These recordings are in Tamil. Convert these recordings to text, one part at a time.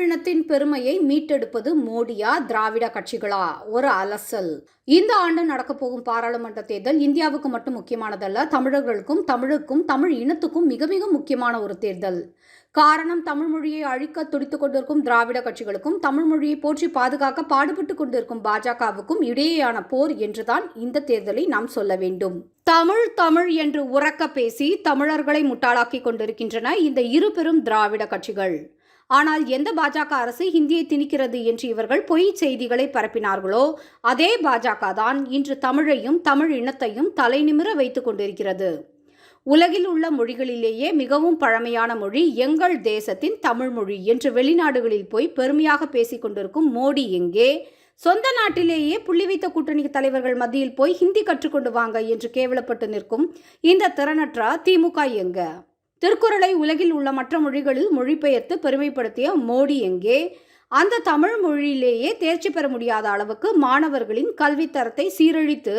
தமிழினத்தின் பெருமையை மீட்டெடுப்பது மோடியா, திராவிட கட்சிகளா? ஒரு அலசல். இந்த ஆண்டு நடக்கப் போகும் பாராளுமன்ற தேர்தல் இந்தியாவுக்கு மட்டும் முக்கியமானதல்ல, தமிழர்களுக்கும் தமிழ் இனத்துக்கும் மிக மிக முக்கியமான ஒரு தேர்தல். காரணம், தமிழ் மொழியை அழிக்க துடித்துக் கொண்டிருக்கும் திராவிட கட்சிகளுக்கும் தமிழ் மொழியை போற்றி பாதுகாக்க பாடுபட்டுக் கொண்டிருக்கும் பாஜகவுக்கும் இடையேயான போர் என்றுதான் இந்த தேர்தலை நாம் சொல்ல வேண்டும். தமிழ் என்று உரக்க பேசி தமிழர்களை முட்டாளாக்கிக் கொண்டிருக்கின்றன இந்த இரு பெரும் திராவிட கட்சிகள். ஆனால் எந்த பாஜக அரசு ஹிந்தியை திணிக்கிறது என்று இவர்கள் பொய் செய்திகளை பரப்பினார்களோ அதே பாஜக தான் இன்று தமிழையும் தமிழ் இனத்தையும் தலைநிமிர வைத்துக் கொண்டிருக்கிறது. உலகில் உள்ள மொழிகளிலேயே மிகவும் பழமையான மொழி எங்கள் தேசத்தின் தமிழ் மொழி என்று வெளிநாடுகளில் போய் பெருமையாக பேசிக் கொண்டிருக்கும் மோடி எங்கே? சொந்த நாட்டிலேயே புள்ளி வைத்த கூட்டணி தலைவர்கள் மத்தியில் போய் ஹிந்தி கற்றுக்கொண்டு வாங்க என்று கேவலப்பட்டு நிற்கும் இந்த திறனற்ற திமுக எங்க? திருக்குறளை உலகில் உள்ள மற்ற மொழிகளில் மொழிபெயர்த்து பெருமைப்படுத்திய மோடி எங்கே? அந்த தமிழ் மொழியிலேயே தேர்ச்சி பெற முடியாத அளவுக்கு மாணவர்களின் கல்வித்தரத்தை சீரழித்து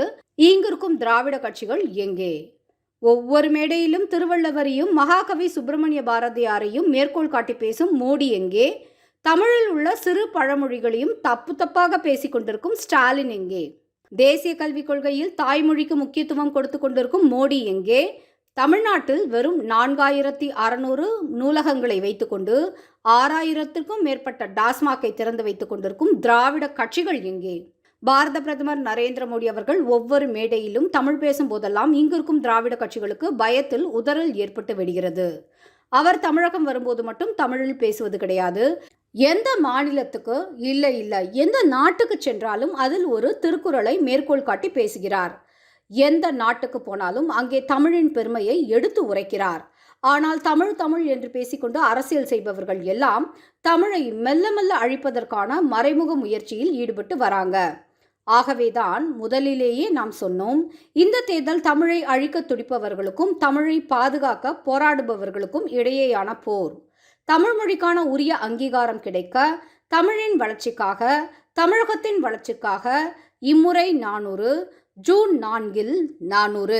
இங்கிருக்கும் திராவிட கட்சிகள் எங்கே? ஒவ்வொரு மேடையிலும் திருவள்ளுவரையும் மகாகவி சுப்பிரமணிய பாரதியாரையும் மேற்கோள் காட்டி பேசும் மோடி எங்கே? தமிழில் உள்ள சிறு பழமொழிகளையும் தப்பாக பேசிக் கொண்டிருக்கும் ஸ்டாலின் எங்கே? தேசிய கல்விக் கொள்கையில் தாய்மொழிக்கு முக்கியத்துவம் கொடுத்து கொண்டிருக்கும் மோடி எங்கே? தமிழ்நாட்டில் வெறும் 4600 நூலகங்களை வைத்துக்கொண்டு 6000க்கும் மேற்பட்ட டாஸ்மாகை திறந்து வைத்துக் கொண்டிருக்கும் திராவிட கட்சிகள் எங்கே? பாரத பிரதமர் நரேந்திர மோடி அவர்கள் ஒவ்வொரு மேடையிலும் தமிழ் பேசும் போதெல்லாம் இங்கிருக்கும் திராவிட கட்சிகளுக்கு பயத்தில் உதறல் ஏற்பட்டு விடுகிறது. அவர் தமிழகம் வரும்போது மட்டும் தமிழில் பேசுவது கிடையாது. எந்த மாநிலத்துக்கு இல்லை எந்த நாட்டுக்கு சென்றாலும் அதில் ஒரு திருக்குறளை மேற்கோள் காட்டி பேசுகிறார். எந்த நாட்டுக்கு போனாலும் அங்கே தமிழின் பெருமையை எடுத்து உரைக்கிறார். ஆனால் தமிழ் என்று பேசிக்கொண்டு அரசியல் செய்பவர்கள் எல்லாம் தமிழை மெல்ல மெல்ல அழிப்பதற்கான மறைமுக முயற்சியில் ஈடுபட்டு வராங்க. ஆகவேதான் முதலிலேயே நாம் சொன்னோம், இந்த தேர்தல் தமிழை அழிக்க துடிப்பவர்களுக்கும் தமிழை பாதுகாக்க போராடுபவர்களுக்கும் இடையேயான போர். தமிழ் மொழிக்கான உரிய அங்கீகாரம் கிடைக்க, தமிழின் வளர்ச்சிக்காக, தமிழகத்தின் வளர்ச்சிக்காக இம்முறை 400, ஜூன் 4 400